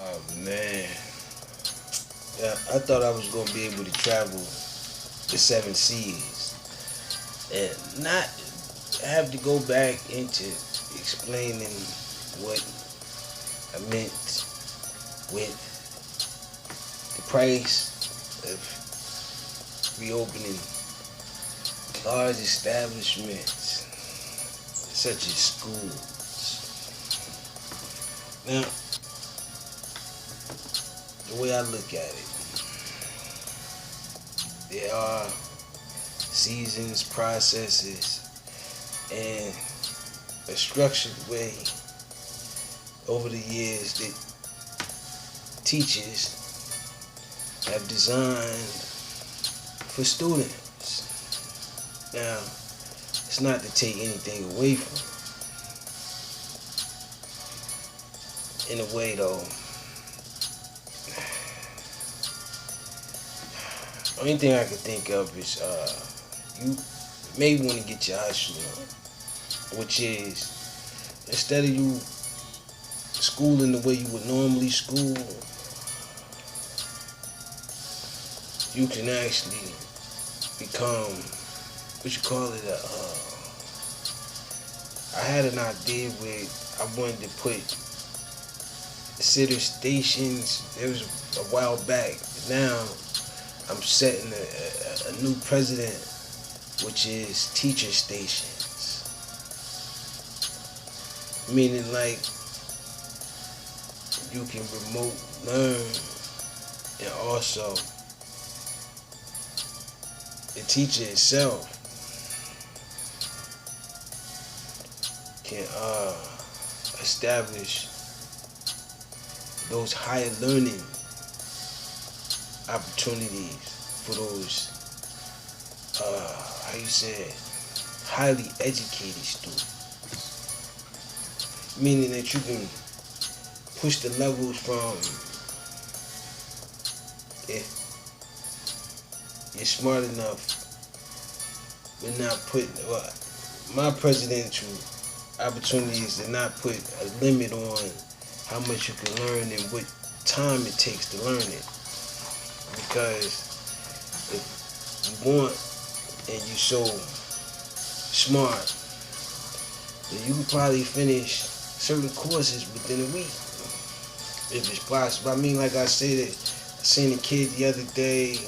Oh man, yeah, I thought I was gonna be able to travel the seven seas and not have to go back into explaining what I meant with the price of reopening large establishments such as schools. Now, the way I look at it, there are seasons, processes, and a structured way over the years that teachers have designed for students. Now, it's not to take anything away from it. In a way, though, only thing I can think of is you may want to get your hustle on, which is instead of you schooling the way you would normally school, you can actually become what you call it. I had an idea where I wanted to put sitter stations. It was a while back. Now I'm setting a new precedent, which is teacher stations. Meaning like you can remote learn and also the teacher itself can establish those higher learning opportunities for those how you say it, highly educated students. Meaning that you can push the levels from if you're smart enough but not put my presidential opportunity is to not put a limit on how much you can learn and what time it takes to learn it. Because if you want and you're so smart, then you can probably finish certain courses within a week if it's possible. I mean, like I said, I seen a kid the other day,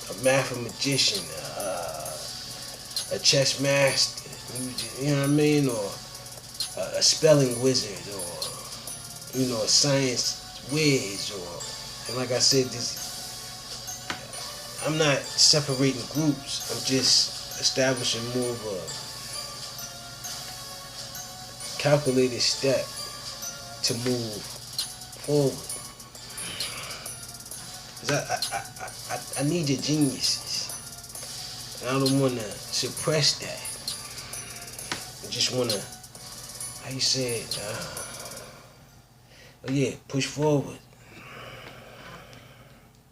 a mathematician, a chess master, you know what I mean, or a spelling wizard, or a science whiz, or and like I said, I'm not separating groups. I'm just establishing more of a calculated step to move forward. 'Cause I need your geniuses. And I don't want to suppress that. I just want to, how you say it? Oh yeah, push forward.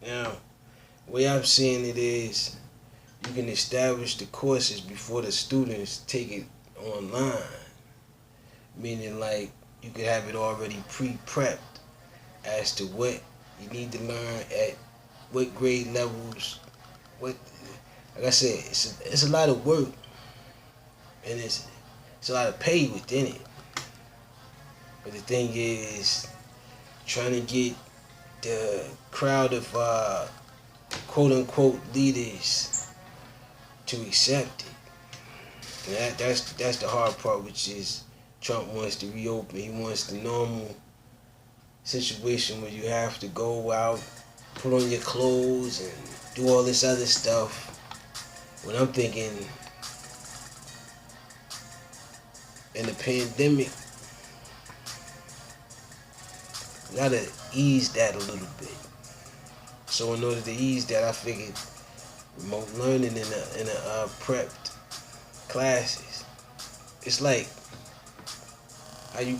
Now, the way I'm seeing it is, you can establish the courses before the students take it online. Meaning like you could have it already pre-prepped as to what you need to learn at what grade levels. What, like I said, it's a lot of work, and it's a lot of pay within it. But the thing is, trying to get the crowd of quote unquote leaders to accept it. And that's the hard part, which is Trump wants to reopen. He wants the normal situation where you have to go out, put on your clothes, and do all this other stuff. When I'm thinking, in the pandemic, we gotta ease that a little bit. So in order to ease that, I figured remote learning in a prepped classes. It's like how you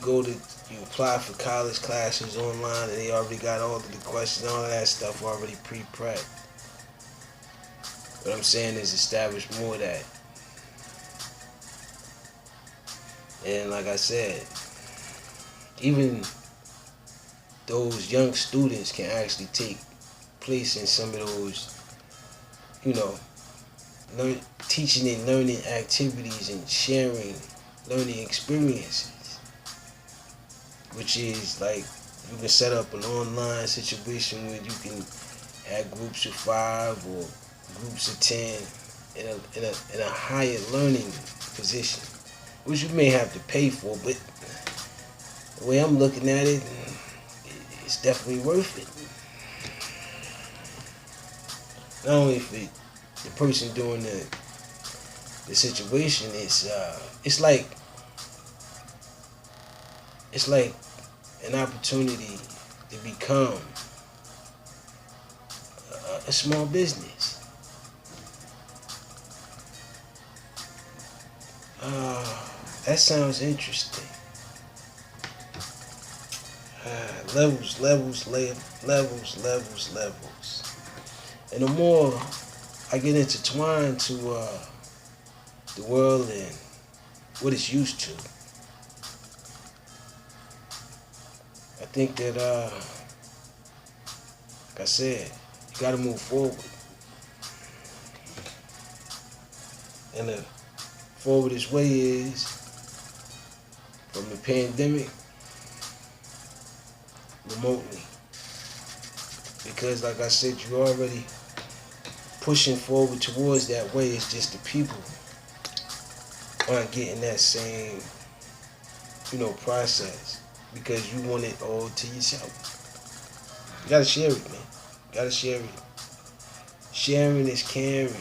apply for college classes online and they already got all of the questions, all of that stuff already pre-prepped. What I'm saying is establish more of that. And like I said, even those young students can actually take place in some of those, you know, teaching and learning activities and sharing learning experiences, which is like you can set up an online situation where you can have groups of 5 or groups of 10 in a higher learning position, which you may have to pay for, but the way I'm looking at it, it's definitely worth it. Not only for the person doing the situation, it's like an opportunity to become a small business. That sounds interesting. Levels. And the more I get intertwined to the world and what it's used to, I think that, like I said, you got to move forward. And the forwardest way is from the pandemic remotely. Because, like I said, you're already pushing forward towards that way. It's just the people aren't getting that same, process because you want it all to yourself. You gotta share it, man. You gotta share it. Sharing is caring.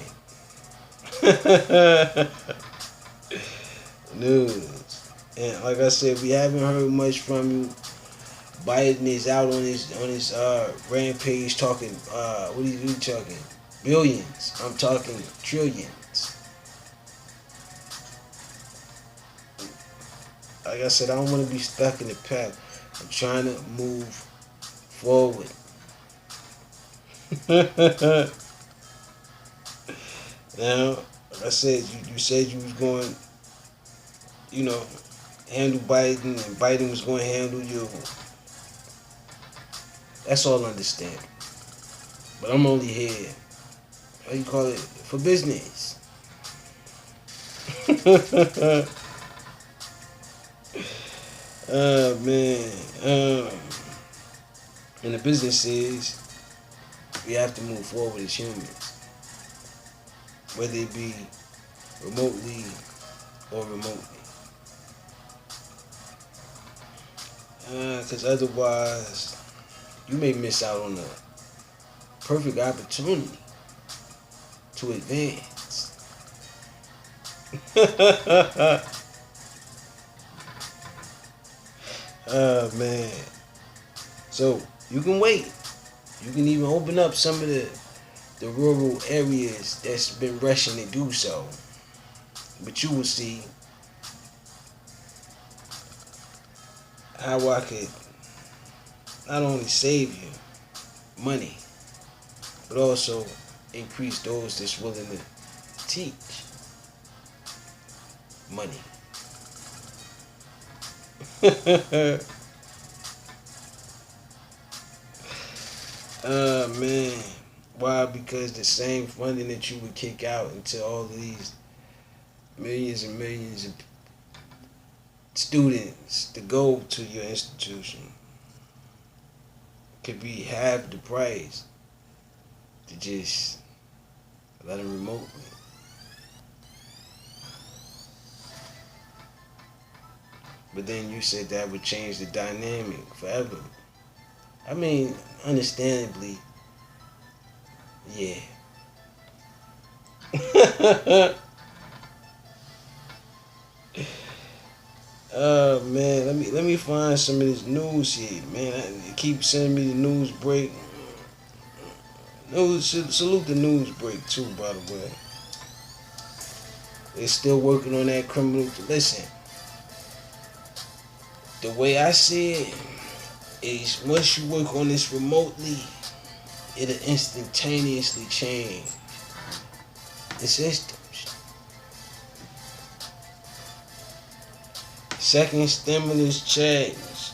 News. And like I said, we haven't heard much from you. Biden is out on his rampage talking, what are you talking? Billions. I'm talking trillions. Like I said, I don't want to be stuck in the past. I'm trying to move forward. Now, like I said, you said you was going, handle Biden, and Biden was going to handle you. That's all understandable. But I'm only here, how you call it, for business. Man. And the business is we have to move forward as humans, whether it be remotely or remotely. Because otherwise, you may miss out on a perfect opportunity to advance. Oh, man. So, you can wait. You can even open up some of the rural areas that's been rushing to do so. But you will see how I could not only save you money, but also increase those that's willing to teach money. Man. Why? Because the same funding that you would kick out into all of these millions and millions of students to go to your institution could be half the price to just let them remotely. But then you said that would change the dynamic forever. I mean, understandably, yeah. Man, let me find some of this news here, man. Keep sending me the news break. Salute the news break too, by the way. They're still working on that criminal. Listen, the way I see it is once you work on this remotely, it'll instantaneously change the systems. Second stimulus checks,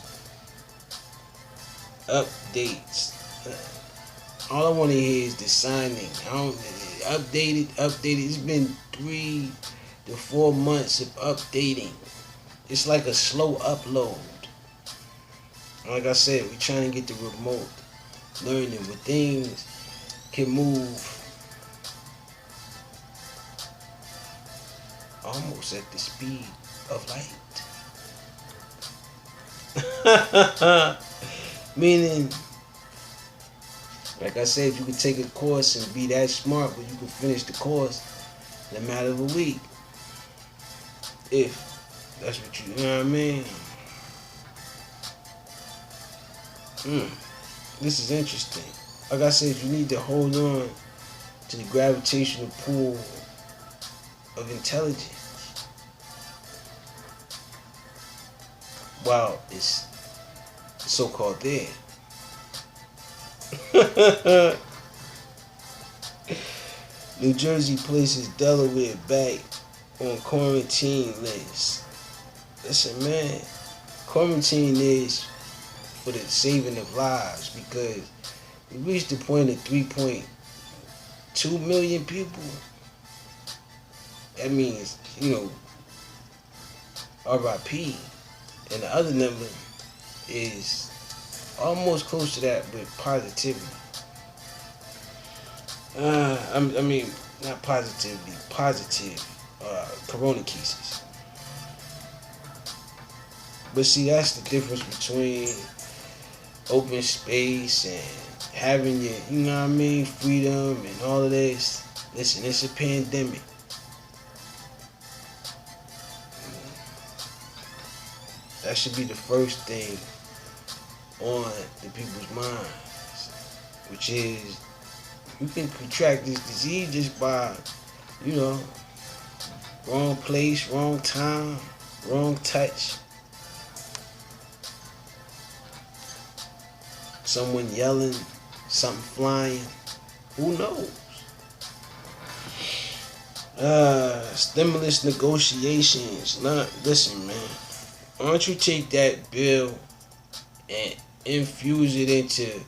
updates. All I want to hear is the signing. I don't updated. It's been 3 to 4 months of updating. It's like a slow upload. Like I said, we're trying to get the remote learning where things can move almost at the speed of light. Meaning, like I said, you can take a course and be that smart, but you can finish the course in a matter of a week. If that's what you know what I mean? This is interesting. Like I said, you need to hold on to the gravitational pull of intelligence while it's so-called there. New Jersey places Delaware back on quarantine list. Listen, man, quarantine is for the saving of lives because we reached the point of 3.2 million people. That means, RIP. And the other number is almost close to that with positivity. Not positivity, positive corona cases. But see, that's the difference between open space and having your, freedom and all of this. Listen, it's a pandemic. That should be the first thing on the people's minds, which is you can contract this disease just by, wrong place, wrong time, wrong touch. Someone yelling, something flying. Who knows? Stimulus negotiations. Listen, man. Why don't you take that bill and infuse it into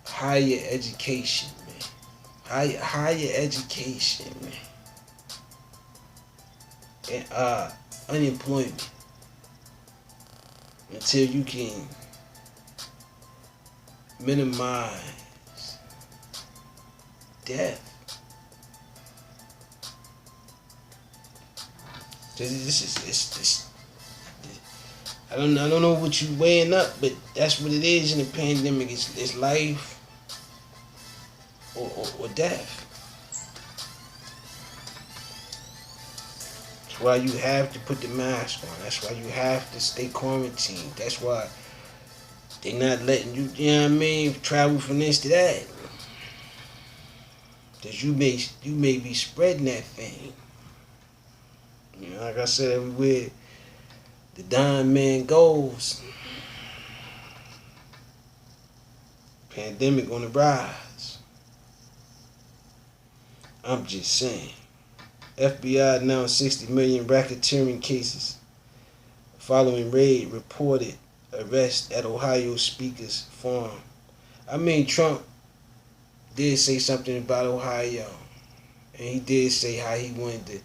higher education, man? Higher education, man. And unemployment. Until you can minimize death. This I don't know what you weighing up, but that's what it is in a pandemic. It's life or death. That's why you have to put the mask on. That's why you have to stay quarantined. That's why they not letting you, travel from this to that. Because you may be spreading that thing. Like I said, everywhere the dying man goes, pandemic on the rise. I'm just saying. FBI announced 60 million racketeering cases following raid reported arrest at Ohio Speaker's farm. Trump did say something about Ohio, and he did say how he wanted to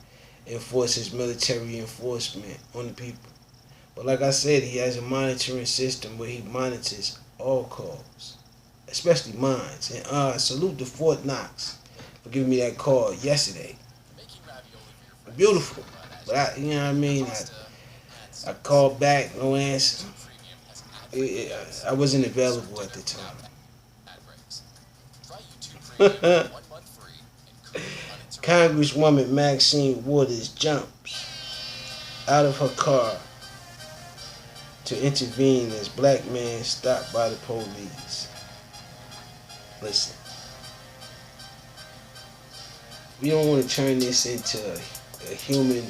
enforce his military enforcement on the people. But like I said, he has a monitoring system where he monitors all calls, especially mine. And salute to Fort Knox for giving me that call yesterday. Beautiful. But I called back, no answer. I wasn't available at the time. Congresswoman Maxine Waters jumps out of her car to intervene as black man stopped by the police. Listen, we don't want to turn this into a human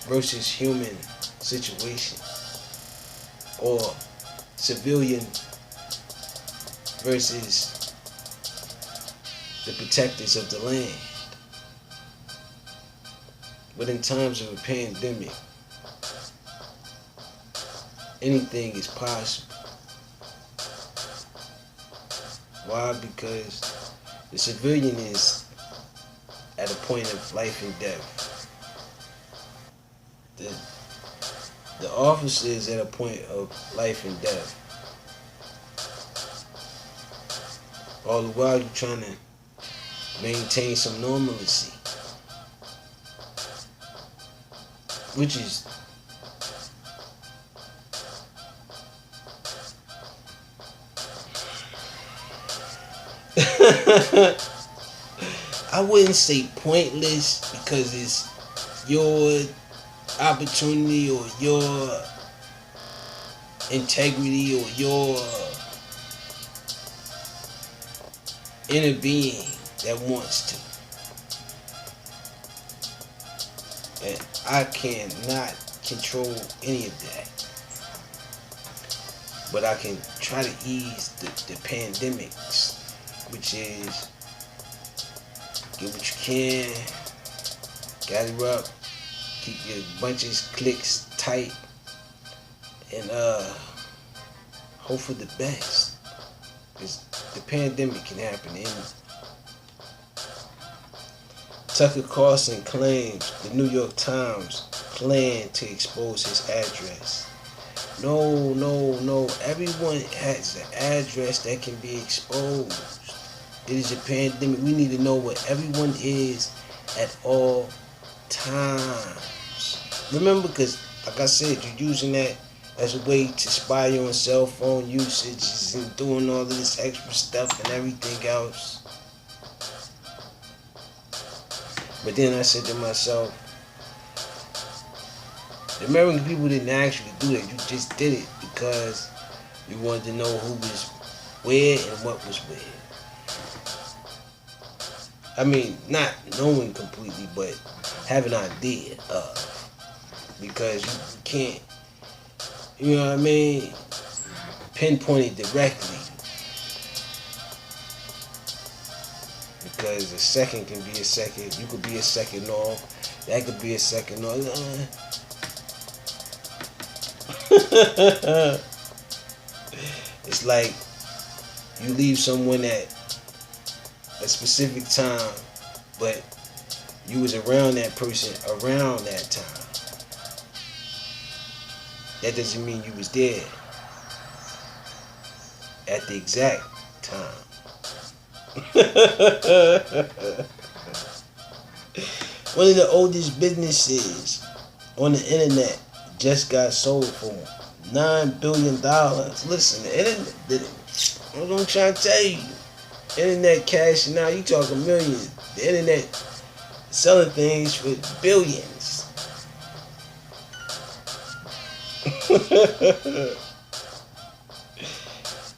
versus human situation or civilian versus the protectors of the land. But in times of a pandemic, anything is possible. Why? Because the civilian is at a point of life and death. The the officer is at a point of life and death. All the while you're trying to maintain some normalcy, which is I wouldn't say pointless because it's your opportunity or your integrity or your inner being that wants to. And I cannot control any of that. But I can try to ease the pandemics, which is get what you can, gather up, keep your bunches, cliques tight, and hope for the best. Because the pandemic can happen to anyone. Tucker Carlson claims the New York Times planned to expose his address. No. Everyone has an address that can be exposed. It is a pandemic. We need to know where everyone is at all times. Remember, because like I said, you're using that as a way to spy on cell phone usage and doing all of this extra stuff and everything else. But then I said to myself, the American people didn't actually do that. You just did it because you wanted to know who was where and what was where. I mean, not knowing completely, but have an idea of. Because you can't, you know what I mean, pinpoint it directly. Because a second can be a second. You could be a second off. That could be a second off. It's like you leave someone at a specific time, but you was around that person around that time. That doesn't mean you was there at the exact time. One of the oldest businesses on the internet just got sold for $9 billion. Listen, the internet did it. That's what I'm trying to tell you. Internet cash now, you talking millions. The internet selling things for billions.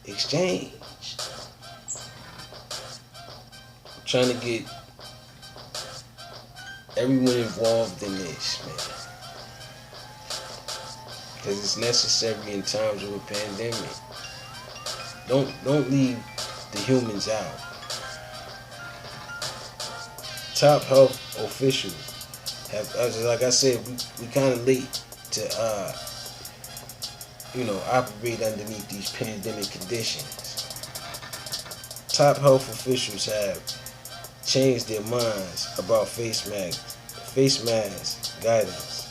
Exchange. I'm trying to get everyone involved in this, man. Because it's necessary in times of a pandemic. Don't leave the humans out. Top health officials have, like I said, we kind of late to operate underneath these pandemic conditions. Top health officials have changed their minds about face mask guidance,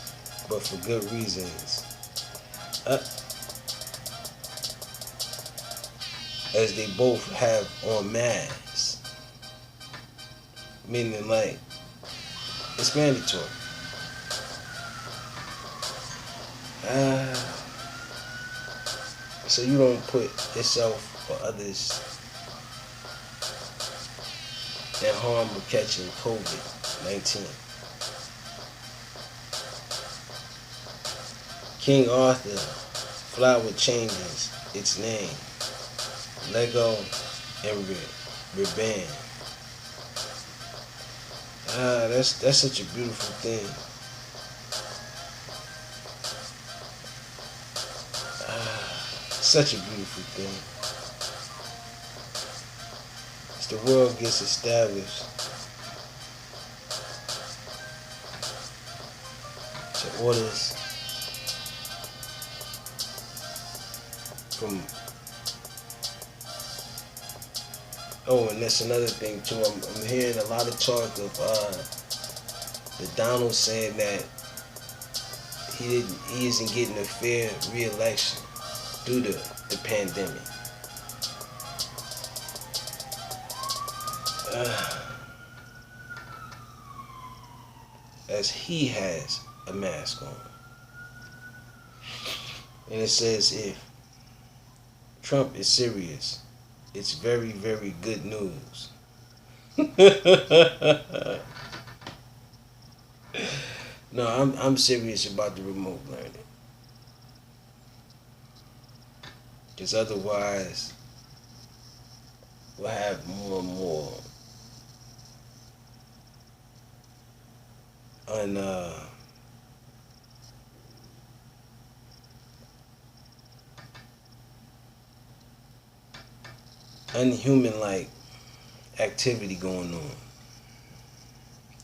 but for good reasons. As they both have on masks, meaning like it's mandatory. So you don't put yourself or others at harm of catching COVID-19. King Arthur flower changes its name. Lego and Ray-Ban. That's such a beautiful thing. Such a beautiful thing. As the world gets established to orders from Oh, and that's another thing too. I'm hearing a lot of talk of the Donald saying that he isn't getting a fair re-election due to the pandemic. As he has a mask on. And it says if Trump is serious, it's very, very good news. No, I'm serious about the remote learning. Because otherwise, we'll have more and more unhuman like activity going on,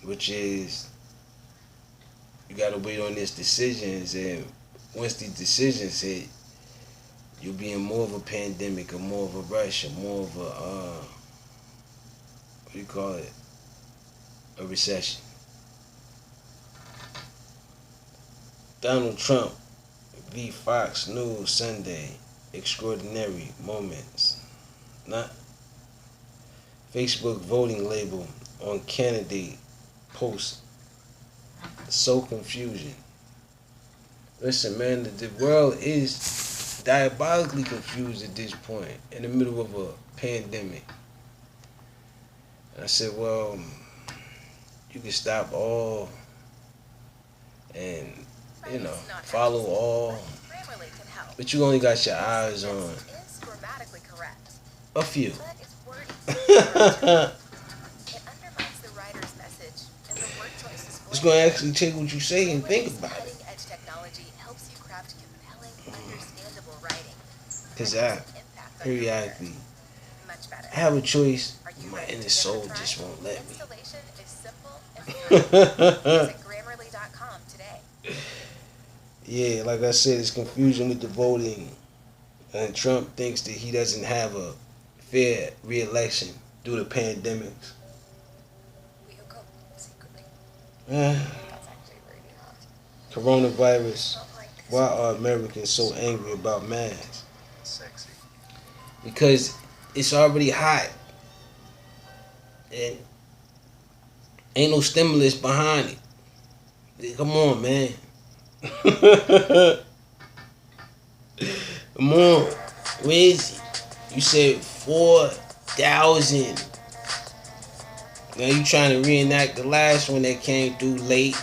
which is you gotta wait on these decisions, and once these decisions hit, you'll be in more of a pandemic or more of a rush or more of a what do you call it, a recession. Donald Trump v. Fox News Sunday, extraordinary moments. Not Facebook voting label on candidate post. So confusion. Listen, man, the world is diabolically confused at this point in the middle of a pandemic. And I said, well, you can stop all and, follow all, but you only got your eyes on a few. It's going to actually take what you say and think about it. Because I periodically have a choice, my inner soul just won't let me. Yeah, like I said, it's confusion with the voting. And Trump thinks that he doesn't have a fair re-election due to pandemics. Coronavirus. Why are Americans so angry about masks? Because it's already hot. And ain't no stimulus behind it. Come on, man. Come on. Where is it? You said 4,000. Now you trying to reenact the last one that came through late.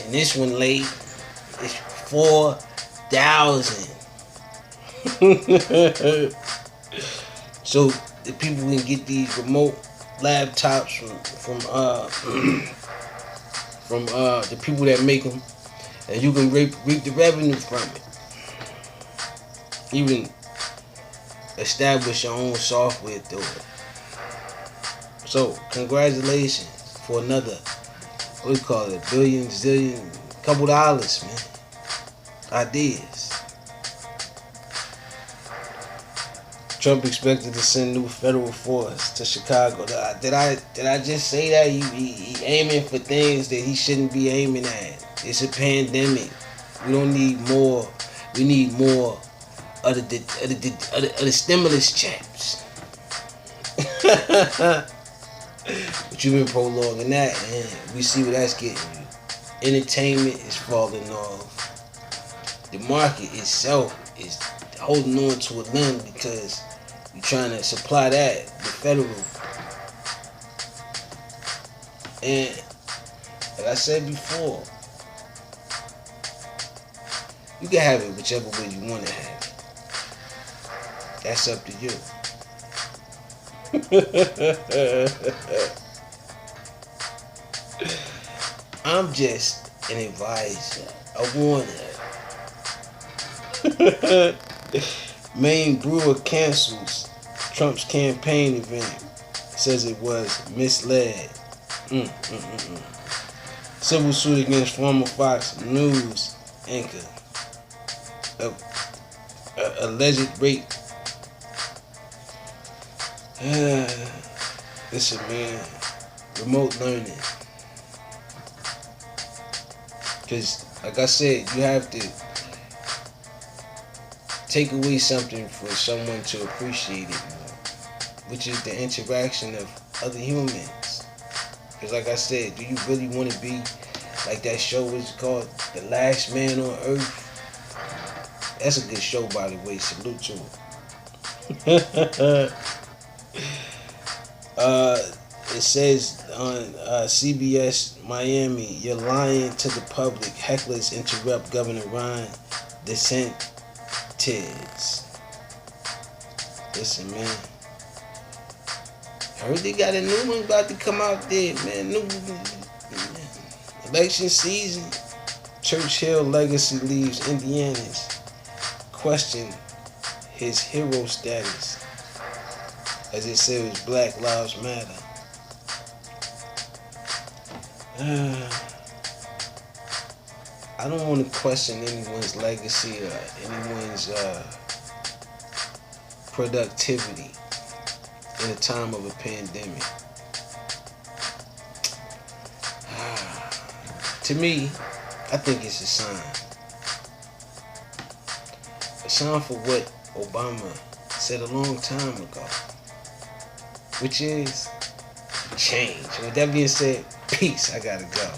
And this one late. It's 4,000. So the people can get these remote laptops from the people that make them, and you can reap the revenue from it. Even establish your own software through it. So congratulations for another, what do you call it, billion, zillion, couple dollars, man. Ideas. Trump expected to send new federal force to Chicago. Did I just say that? He aiming for things that he shouldn't be aiming at. It's a pandemic. We don't need more. We need more of the stimulus checks. But you've been prolonging that, and we see what that's getting you. Entertainment is falling off. The market itself is holding on to a limb because you're trying to supply that, the federal. And like I said before, you can have it whichever way you want to have it. That's up to you. I'm just an advisor, a warner. Maine brewer cancels Trump's campaign event. Says it was misled. Civil suit against former Fox News anchor. Alleged rape. Listen, man, remote learning. Because, like I said, you have to take away something for someone to appreciate it more, which is the interaction of other humans. Because, like I said, do you really want to be like that show was called The Last Man on Earth? That's a good show, by the way. Salute to it. It says on CBS Miami, "You're lying to the public. Hecklers interrupt Governor Ron DeSantis." Listen, man. I heard they got a new one about to come out there, man. New election season. Churchill legacy leaves Indiana's question his hero status. As it says, Black Lives Matter. I don't want to question anyone's legacy or anyone's productivity in a time of a pandemic. To me, I think it's a sign. A sign for what Obama said a long time ago, which is change. And with that being said, peace. I gotta go.